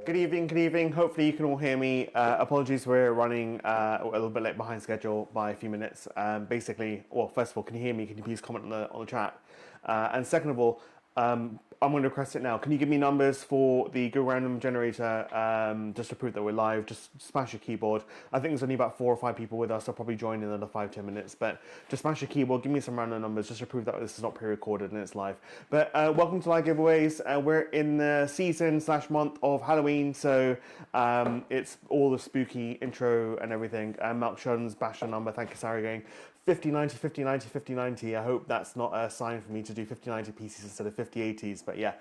Good evening, good evening. Hopefully you can all hear me. Apologies, we're running a little bit late behind schedule by a few minutes. Basically, well, first of all, can you hear me? Can you please comment on the chat? And second of all, I'm going to request it now. Can you give me numbers for the Google Random Generator just to prove that we're live? Just smash your keyboard. I think there's only about 4 or 5 people with us. I'll probably join in another 5-10 minutes. But just smash your keyboard, give me some random numbers just to prove that this is not pre-recorded and it's live. But welcome to Live Giveaways. We're in the season/month of Halloween, so it's all the spooky intro and everything. Malk Shun's Basher number, thank you, Sarah, again. 5090, 5090, 5090. I hope that's not a sign for me to do 5090 PCs instead of 5080s, but yeah.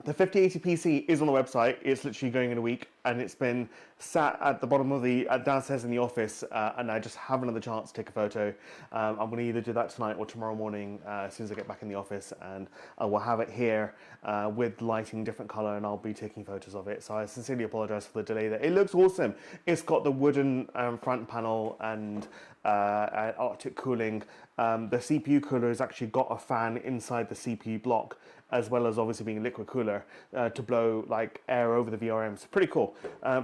The 5080 PC is on the website. It's literally going in a week, and it's been sat at the bottom of the downstairs in the office, and I just haven't had the chance to take a photo. I'm going to either do that tonight or tomorrow morning as soon as I get back in the office, and I will have it here with lighting different color, and I'll be taking photos of it. So I sincerely apologize for the delay there. It looks awesome. It's got the wooden front panel and Arctic cooling. The CPU cooler has actually got a fan inside the CPU block, as well as obviously being a liquid cooler to blow like air over the VRMs. Pretty cool.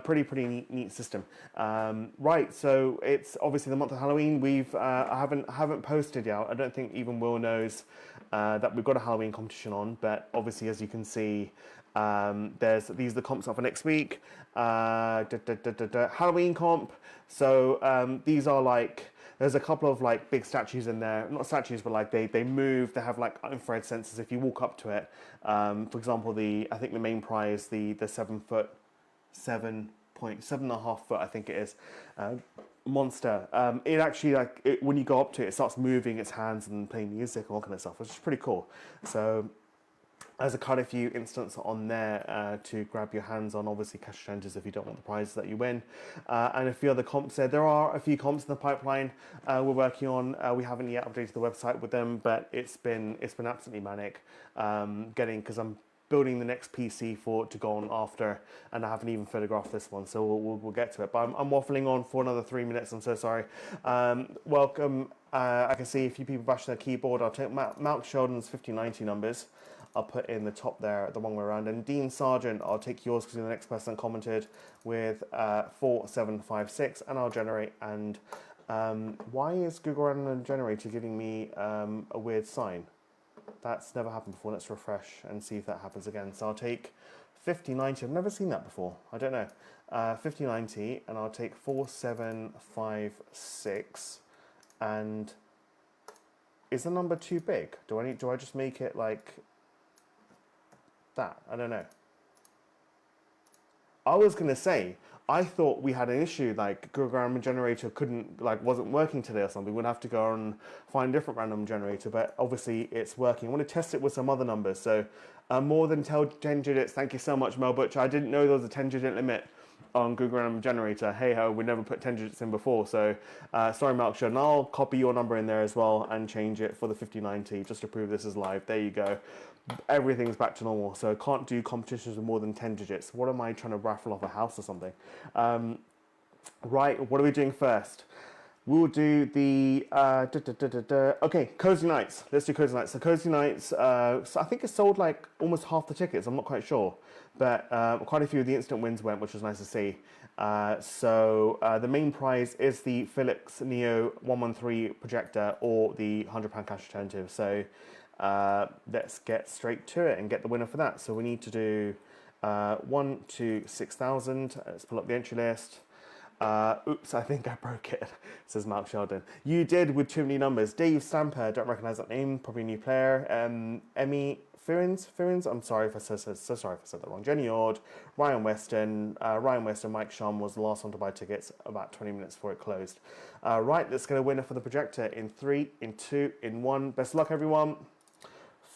Pretty neat system. Right, so it's obviously the month of Halloween. I haven't posted yet. I don't think even Will knows that we've got a Halloween competition on. But obviously, as you can see, these are the comps up for next week. Halloween comp. So these are like. There's a couple of like big statues in there, not statues, but like they move. They have like infrared sensors. If you walk up to it, for example, I think the main prize, the 7.7.7.5 foot, I think it is, monster. It actually when you go up to it, it starts moving its hands and playing music and all kind of stuff, which is pretty cool. So. There's quite a few instances on there to grab your hands on, obviously cash challenges if you don't want the prizes that you win. And a few other comps there. There are a few comps in the pipeline we're working on. We haven't yet updated the website with them, but it's been absolutely manic because I'm building the next PC to go on after, and I haven't even photographed this one, so we'll get to it. But I'm waffling on for another 3 minutes. I'm so sorry. Welcome. I can see a few people bashing their keyboard. I'll take Malk Sheldon's 5090 numbers. I'll put in the top there the wrong way around. And Dean Sargent, I'll take yours because you're the next person commented with 4756, and I'll generate. And why is Google Random Generator giving me a weird sign? That's never happened before. Let's refresh and see if that happens again. So I'll take 5090. I've never seen that before. I don't know. 5090, and I'll take 4756. And is the number too big? Do I just make it like that? I don't know. I was gonna say, I thought we had an issue, like Google Random Generator wasn't working today or something. We'd have to go and find a different random generator, but obviously it's working. I want to test it with some other numbers. So more than 10 digits. Thank you so much, Mel Butcher. I didn't know there was a 10-digit limit on Google Random Generator. Hey ho, we never put 10 digits in before. So sorry, Malksha, and I'll copy your number in there as well and change it for the 5090 just to prove this is live. There you go. Everything's back to normal. So I can't do competitions with more than 10 digits. What am I trying to raffle off a house or something? Right, what are we doing first? We'll do the okay, Cozy Nights. Let's do Cozy Nights. So Cozy Nights, so I think it sold like almost half the tickets. I'm not quite sure, but quite a few of the instant wins went, which was nice to see. So the main prize is the Philips Neo 113 projector or the £100 cash alternative. So let's get straight to it and get the winner for that. So we need to do 1 to 6,000. Let's pull up the entry list. Oops, I think I broke it, says Mark Sheldon. You did with too many numbers. Dave Stamper, don't recognise that name, probably a new player. Emmy Firins, I'm sorry if I said that wrong. Jenny Ord, Ryan Weston, Mike Shum was the last one to buy tickets about 20 minutes before it closed. Right, let's get a winner for the projector in 3, in 2, in 1. Best of luck, everyone.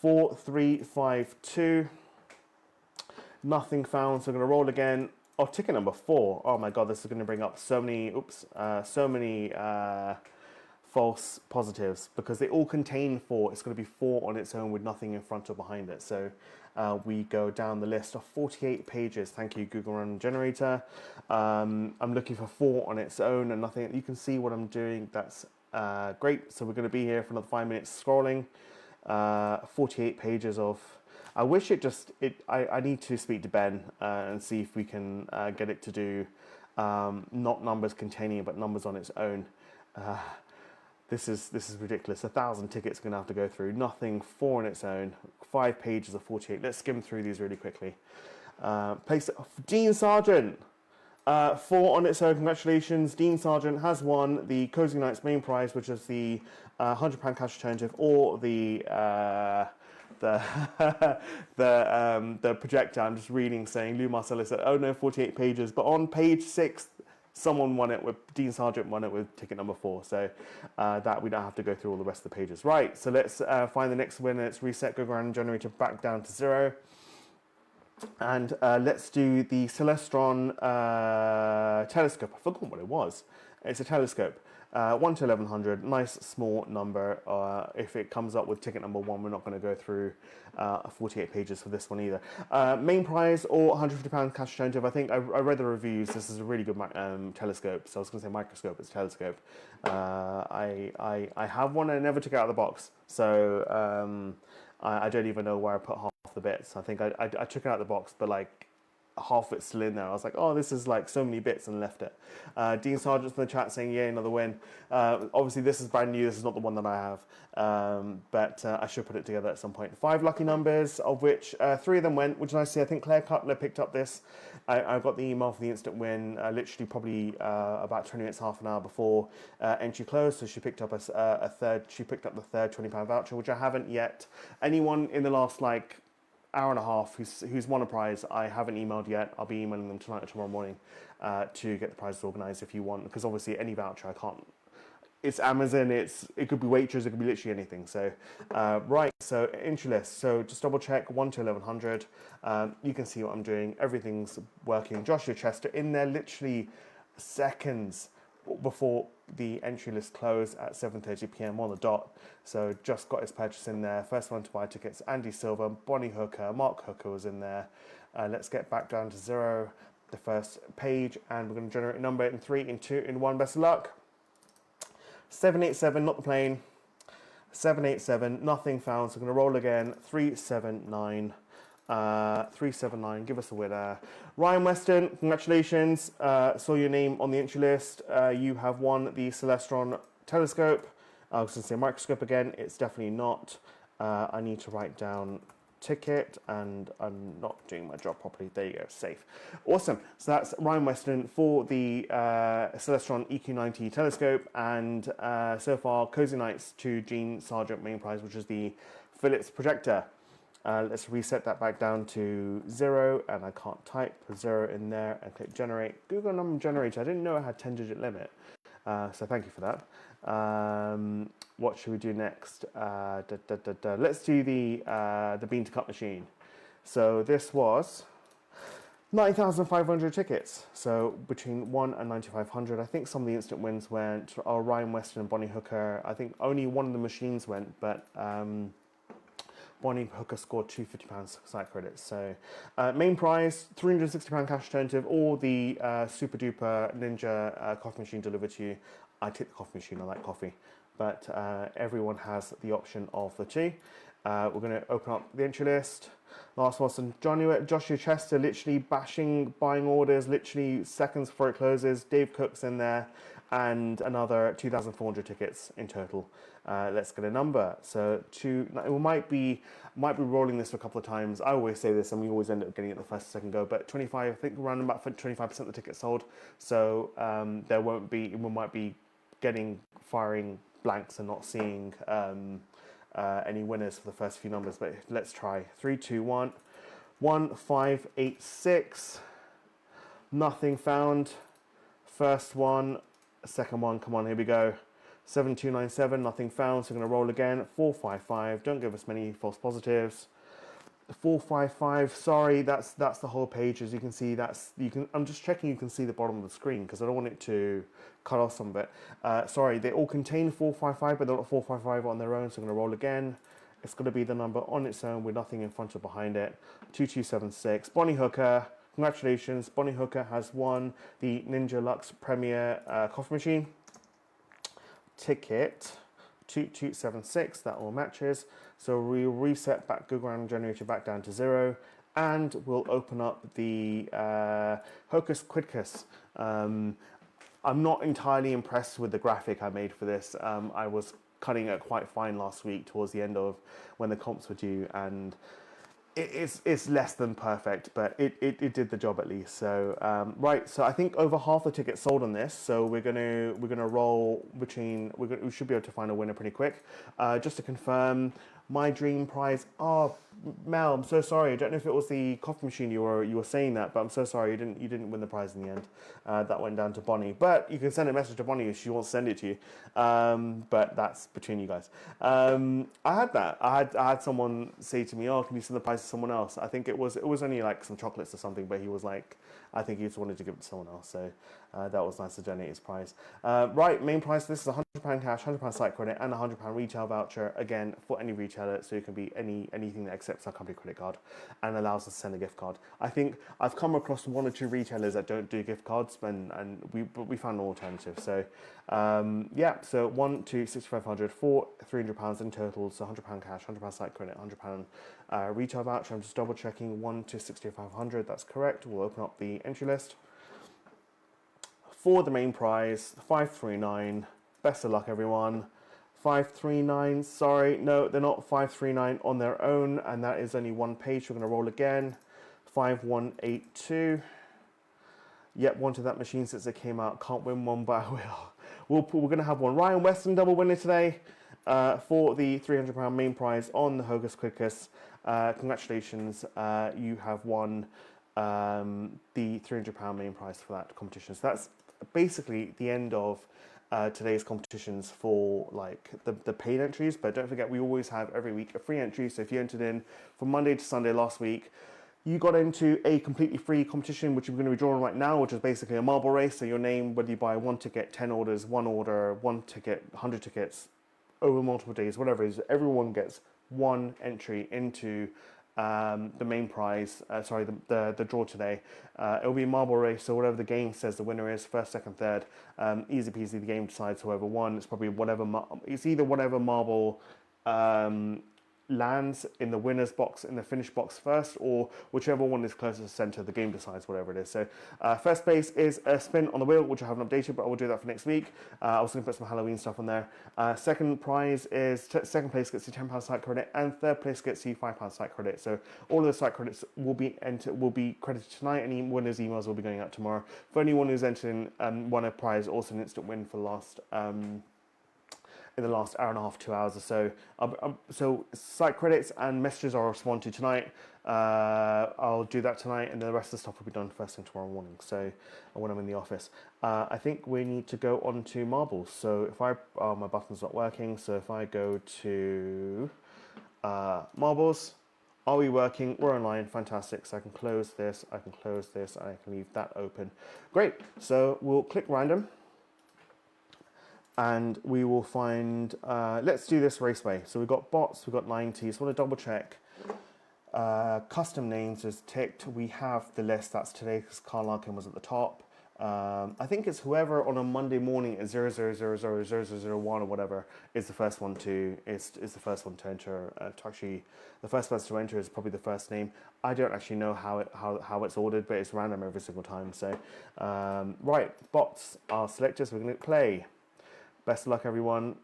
4352. Nothing found, so I'm going to roll again. Oh, ticket number 4. Oh my god, this is going to bring up so many false positives because they all contain 4. It's going to be 4 on its own with nothing in front or behind it. So we go down the list of 48 pages. Thank you, Google Random Generator. I'm looking for 4 on its own and nothing. You can see what I'm doing. That's great. So we're going to be here for another 5 minutes scrolling. 48 pages of I wish I need to speak to Ben and see if we can get it to do not numbers containing, but numbers on its own. Uh, this is ridiculous. 1,000 tickets are going to have to go through. Nothing four on its own. 5 pages of 48. Let's skim through these really quickly. Place Dean Sargent. 4 on its own. Congratulations. Dean Sargent has won the Cozy Nights main prize, which is the £100 cash alternative, or the the projector. I'm just reading, saying Lou Marcellus said, "Oh no, 48 pages." But on page 6, someone won it with Dean Sargent won it with ticket number 4. So that we don't have to go through all the rest of the pages. Right. So let's find the next winner. Let's reset Go Grand Generator back down to 0. And let's do the Celestron telescope. I forgot what it was. It's a telescope. 1 to 1100. Nice small number. If it comes up with ticket number 1, we're not going to go through 48 pages for this one either. Main prize or £150 cash alternative. I think I read the reviews. This is a really good telescope. So I was going to say microscope. It's a telescope. I have one and I never took it out of the box. So I don't even know where I put half the bits. I think I took it out of the box, but like half of it's still in there. I was like, oh, this is like so many bits, and left it. Dean Sargent's in the chat saying, yeah, another win. Obviously, this is brand new. This is not the one that I have, but I should put it together at some point. 5 lucky numbers, of which 3 of them went, which is nice to see. I think Claire Cutler picked up this. I got the email for the instant win, literally probably about 20 minutes, half an hour before entry closed. So she picked up a third. She picked up the third £20 voucher, which I haven't yet. Anyone in the last hour and a half who's won a prize, I haven't emailed yet. I'll be emailing them tonight or tomorrow morning to get the prizes organised if you want, because obviously any voucher I can't. It's Amazon. It could be Waitrose. It could be literally anything. So right. So entry list. So just double check 1 to 1100. You can see what I'm doing. Everything's working. Joshua Chester in there literally seconds before the entry list closed at 7:30 p.m. on the dot. So just got his purchase in there. First one to buy tickets, Andy Silver, Bonnie Hooker, Mark Hooker was in there. Let's get back down to 0, the first page, and we're going to generate a number in 3, in 2, in 1. Best of luck. 787, not the plane. 787, nothing found. So I'm going to roll again. 379. 379, give us a winner. Ryan Weston, congratulations. Saw your name on the entry list. You have won the Celestron telescope. I was going to say microscope again. It's definitely not. I need to write down ticket, and I'm not doing my job properly. There you go, safe. Awesome. So that's Ryan Weston for the Celestron EQ90 telescope, and so far Cozy Nights to Dean Sargent main prize, which is the Philips projector. Let's reset that back down to 0, and I can't type. Put 0 in there and click generate. Google number generator. I didn't know it had 10-digit limit, so thank you for that. What should we do next? Let's do the bean to cup machine. So this was 9,500 tickets. So between 1 and 9,500. I think some of the instant wins went. Ryan Weston and Bonnie Hooker. I think only one of the machines went, but Bonnie Hooker scored £2 £50 site credits. So main prize, £360 cash alternative, or the super duper ninja coffee machine delivered to you. I take the coffee machine, I like coffee. But everyone has the option of the two. We're going to open up the entry list. Last one, Joshua Chester, literally buying orders, literally seconds before it closes. Dave Cook's in there, and another 2,400 tickets in total. Let's get a number. So we might be rolling this for a couple of times. I always say this, and we always end up getting it the first or second go. But 25, I think around about 25% of the tickets sold. So we might be firing blanks and not seeing any winners for the first few numbers. But let's try 3, 2, 1, 1, 5, 8, 6. Nothing found. First one, second one. Come on, here we go. 7297, nothing found, so I'm going to roll again. 455, don't give us many false positives. 455, sorry, that's the whole page. As you can see, I'm just checking you can see the bottom of the screen, because I don't want it to cut off some bit. Sorry, they all contain 455, but they're not 455 on their own, so I'm going to roll again. It's going to be the number on its own with nothing in front or behind it. 2276, Bonnie Hooker, congratulations. Bonnie Hooker has won the Ninja Luxe Premier coffee machine. Ticket 2276, that all matches. So we'll reset back Google Random Generator back down to 0, and we'll open up the Hocus Quidcus. I'm not entirely impressed with the graphic I made for this. I was cutting it quite fine last week towards the end of when the comps were due, and it's less than perfect, but it did the job at least. So right, so I think over half the tickets sold on this. So we're gonna roll between. We should be able to find a winner pretty quick. Just to confirm, my dream prize. Oh, Mel, I'm so sorry. I don't know if it was the coffee machine you were saying that, but I'm so sorry you didn't win the prize in the end. That went down to Bonnie. But you can send a message to Bonnie if she wants to send it to you. But that's between you guys. I had that. I had someone say to me, "Oh, can you send the prize to someone else?" I think it was only like some chocolates or something, but he was like, I think he just wanted to give it to someone else. So that was nice to donate his prize. Right, main prize. This is £100 cash, £100 site credit, and a £100 retail voucher. Again, for any retailer, so it can be anything that accepts our company credit card and allows us to send a gift card. I think I've come across one or two retailers that don't do gift cards, and we found an alternative. So yeah, so 1 to 6,500 for £300 in total. So £100 cash, £100 site credit, £100 retail voucher. I'm just double checking 1 to 6,500. That's correct. We'll open up the entry list. For the main prize, 539. Best of luck, everyone. 539. Sorry, no, they're not 539 on their own, and that is only one page. We're going to roll again. 5182. Yep, wanted that machine since it came out. Can't win one, but I will. We're going to have one. Ryan Weston double winner today for the £300 main prize on the Hocus Quidcus. Congratulations, you have won the £300 main prize for that competition. So that's basically the end of today's competitions for like the paid entries. But don't forget, we always have every week a free entry. So if you entered in from Monday to Sunday last week, you got into a completely free competition, which we're going to be drawing right now, which is basically a marble race. So your name, whether you buy one ticket, 10 orders, one order, one ticket, 100 tickets, over multiple days, whatever it is, everyone gets one entry into the main prize, the draw today. It'll be a marble race, so whatever the game says the winner is, first, second, third, easy peasy, the game decides whoever won. It's probably it's either whatever marble lands in the winner's box, in the finish box first, or whichever one is closest to center, the game decides whatever it is. So first place is a spin on the wheel, which I haven't updated, but I will do that for next week. I was going to put some Halloween stuff on there. Second prize is, second place gets you £10 site credit, and third place gets you £5 site credit. So all of the site credits will be credited tonight. Any winners' emails will be going out tomorrow. For anyone who's entered in, won a prize, also an instant win for the last in the last hour and a half, 2 hours or so. So site credits and messages I'll respond to tonight. I'll do that tonight, and then the rest of the stuff will be done first thing tomorrow morning. So when I'm in the office, I think we need to go on to marbles. So if my button's not working. So if I go to marbles, are we working? We're online. Fantastic. So I can close this. I can close this, and I can leave that open. Great. So we'll click random. And we will find, let's do this raceway. So we've got bots, we've got 90. So I want to double check. Custom names is ticked. We have the list. That's today because Carl Larkin was at the top. I think it's whoever on a Monday morning at 00000001 or whatever is the first one to enter. Actually, the first person to enter is probably the first name. I don't actually know how it's ordered, but it's random every single time. So right, bots are selected. So we're going to play. Best of luck, everyone,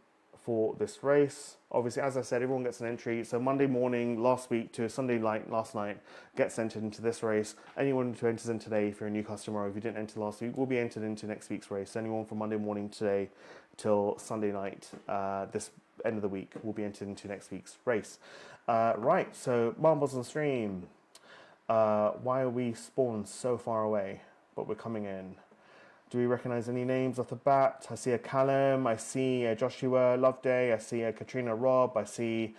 for this race. Obviously, as I said, everyone gets an entry. So Monday morning last week to Sunday night last night gets entered into this race. Anyone who enters in today, if you're a new customer, or if you didn't enter last week, will be entered into next week's race. Anyone from Monday morning today till Sunday night, this end of the week, will be entered into next week's race. Right, so marbles on stream. Why are we spawned so far away, but we're coming in? Do we recognize any names off the bat? I see a Callum, I see a Joshua Loveday, I see a Katrina Robb, I see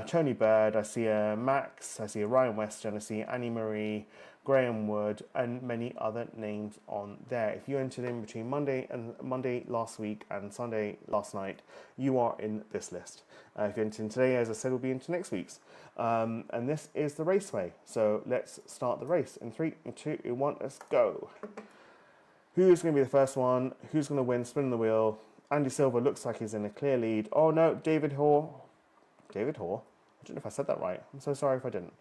Tony Bird, I see a Max, I see a Ryan Weston, I see Annie Marie, Graham Wood, and many other names on there. If you entered in between Monday last week and Sunday last night, you are in this list. If you entered in today, as I said, we'll be into next week's. And this is the raceway. So let's start the race. In 3, 2, 1, let's go. Who's going to be the first one? Who's going to win? Spin the wheel. Andy Silva looks like he's in a clear lead. Oh no, David Hoare. David Hoare? I don't know if I said that right. I'm so sorry if I didn't.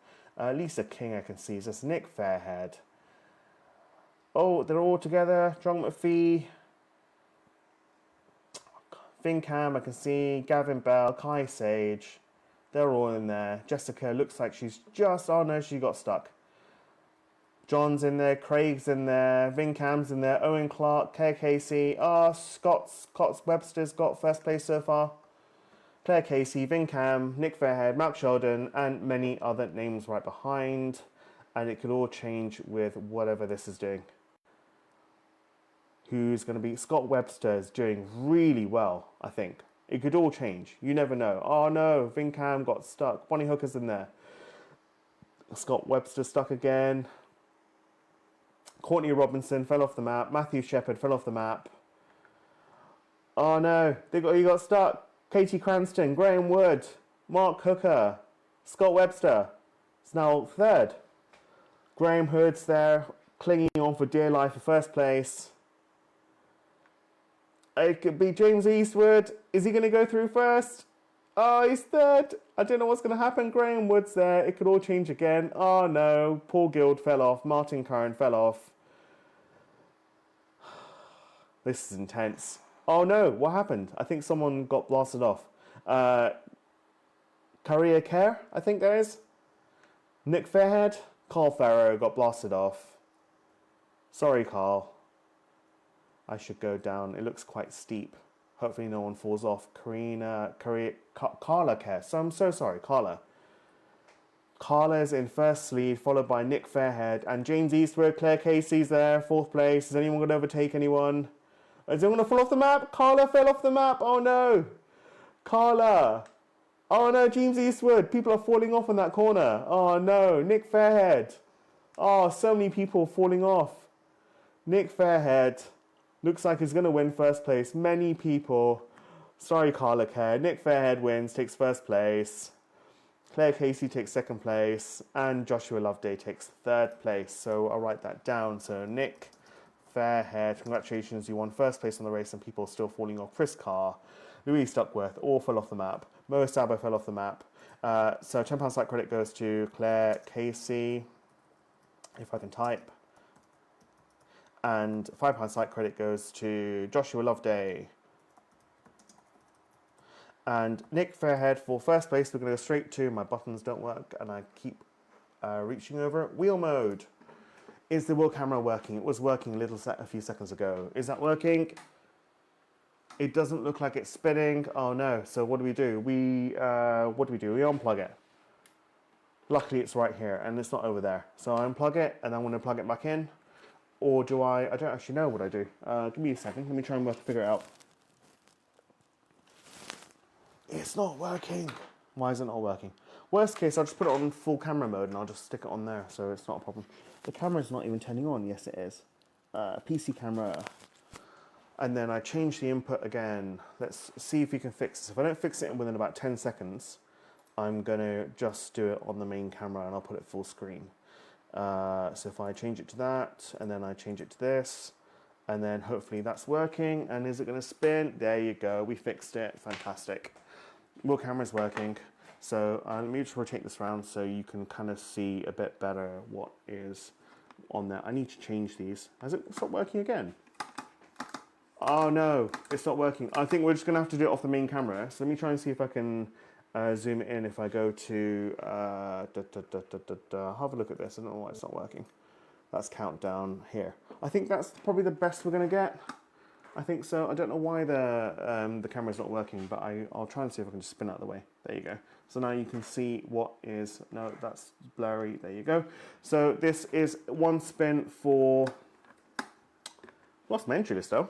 Lisa King, I can see. Is this Nick Fairhead? Oh, they're all together. John McPhee. Vincam, I can see. Gavin Bell, Kai Sage. They're all in there. Jessica looks like she's just... Oh no, she got stuck. John's in there. Craig's in there. Vincam's in there. Owen Clark, Claire Casey. Scott Webster's got first place so far. Claire Casey, Vincam, Nick Fairhead, Mark Sheldon, and many other names right behind. And it could all change with whatever this is doing. Who's going to be... Scott Webster is doing really well, I think. It could all change. You never know. Oh no, Vincam got stuck. Bonnie Hooker's in there. Scott Webster stuck again. Courtney Robinson fell off the map. Matthew Shepard fell off the map. Oh no, he got stuck. Katie Cranston, Graham Wood, Mark Hooker, Scott Webster. It's now third. Graham Hood's there, clinging on for dear life for first place. It could be James Eastwood. Is he going to go through first? Oh, he's third. I don't know what's going to happen. Graham Wood's there. It could all change again. Oh no, Paul Guild fell off. Martin Curran fell off. This is intense. Oh no, what happened? I think someone got blasted off. Career Care, I think there is. Nick Fairhead, Carl Farrow got blasted off. Sorry, Carl. I should go down. It looks quite steep. Hopefully no one falls off. Carla Care. So I'm so sorry, Carla. Carla's in first lead, followed by Nick Fairhead and James Eastwood. Claire Casey's there, fourth place. Is anyone going to overtake anyone? Is anyone going to fall off the map? Carla fell off the map. Oh no. Carla. Oh no, James Eastwood. People are falling off in that corner. Oh no, Nick Fairhead. Oh, so many people falling off. Nick Fairhead looks like he's going to win first place. Many people. Sorry, Carla Care. Nick Fairhead wins, takes first place. Claire Casey takes second place. And Joshua Loveday takes third place. So I'll write that down. So Nick Fairhead, congratulations, you won first place on the race and people are still falling off. Chris Carr, Louise Duckworth, all fell off the map. Mo Sabo fell off the map. So £10 site credit goes to Claire Casey, if I can type. And £5 site credit goes to Joshua Loveday. And Nick Fairhead for first place. We're going to go straight to, my buttons don't work and I keep reaching over. Wheel mode. Is the wheel camera working? It was working a few seconds ago. Is that working? It doesn't look like it's spinning. Oh no. So what do? We unplug it. Luckily it's right here and it's not over there. So I unplug it and I'm going to plug it back in. Or do I don't actually know what I do. Give me a second. Let me try and figure it out. It's not working. Why is it not working? Worst case, I'll just put it on full camera mode and I'll just stick it on there, so it's not a problem. The camera's not even turning on. Yes, it is. PC camera. And then I change the input again. Let's see if we can fix this. If I don't fix it within about 10 seconds, I'm going to just do it on the main camera and I'll put it full screen. So if I change it to that, and then I change it to this, and then hopefully that's working. And is it going to spin? There you go. We fixed it. Fantastic. Wheel camera's working. So let me just rotate this around so you can kind of see a bit better what is on there. I need to change these. Has it stopped working again? Oh no, it's not working. I think we're just going to have to do it off the main camera. So let me try and see if I can zoom it in. If I go to, have a look at this. I don't know why it's not working. That's countdown here. I think that's probably the best we're going to get. I think so. I don't know why the camera's not working, but I'll try and see if I can just spin out of the way. There you go. So now you can see what is, no, that's blurry. There you go. So this is one spin for, lost my entry list though.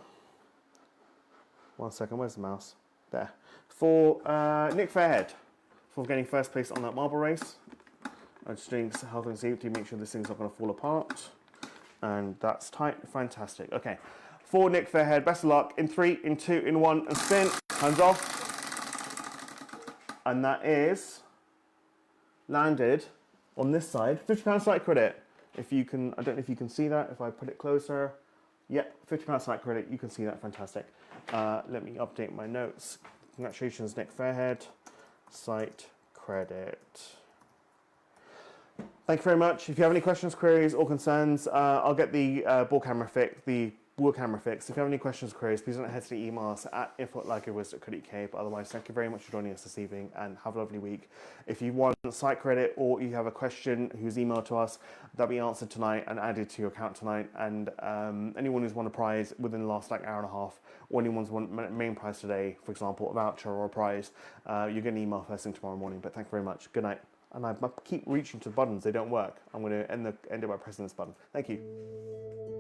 1 second, where's the mouse? There. For Nick Fairhead, for getting first place on that marble race. I'm just doing health and safety, make sure this thing's not going to fall apart. And that's tight, fantastic. Okay. For Nick Fairhead, best of luck. In 3, in 2, in 1, and spin. Hands off. And that is landed on this side. £50 site credit. If you can, I don't know if you can see that. If I put it closer, yeah, £50 site credit. You can see that. Fantastic. Let me update my notes. Congratulations, Nick Fairhead. Site credit. Thank you very much. If you have any questions, queries, or concerns, I'll get the wheel camera fixed. If you have any questions or queries, please don't hesitate to email us at info@giveways.co.uk. But otherwise, thank you very much for joining us this evening and have a lovely week. If you want site credit or you have a question who's emailed to us, that'll be answered tonight and added to your account tonight. And anyone who's won a prize within the last hour and a half, or anyone's won main prize today, for example, a voucher or a prize, you're getting an email first thing tomorrow morning. But thank you very much. Good night. And I keep reaching to the buttons, they don't work. I'm going to end it by pressing this button. Thank you.